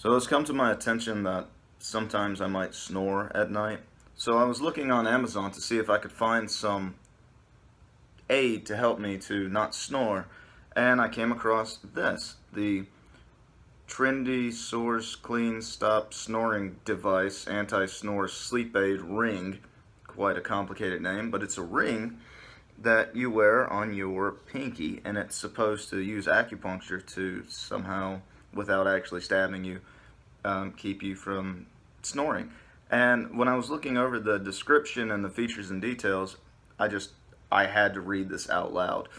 So it's come to my attention that sometimes I might snore at night. So I was looking on Amazon to see if I could find some aid to help me to not snore, and I came across this, the Trendy Source Clean Stop Snoring Device Anti-Snore Sleep Aid Ring. Quite a complicated name, but it's a ring that you wear on your pinky, and it's supposed to use acupuncture to somehow, without actually stabbing you, keep you from snoring. And when I was looking over the description and the features and details, I had to read this out loud.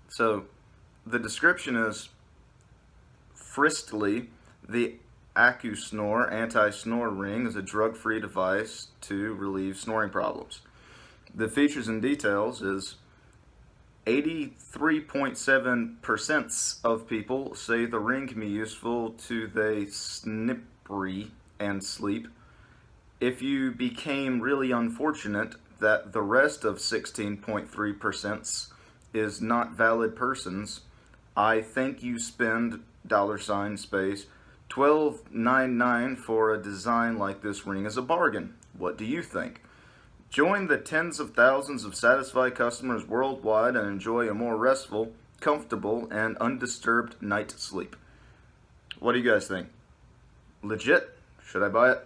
So the description is: Fristly, the AcuSnore anti-snore ring is a drug-free device to relieve snoring problems. The features and details is 83.7% of people say the ring can be useful to they snippery and sleep. If you became really unfortunate that the rest of 16.3% is not valid persons, I think you spend $space $12.99 for a design like this ring is a bargain. What do you think? Join the tens of thousands of satisfied customers worldwide and enjoy a more restful, comfortable, and undisturbed night's sleep. What do you guys think? Legit? Should I buy it?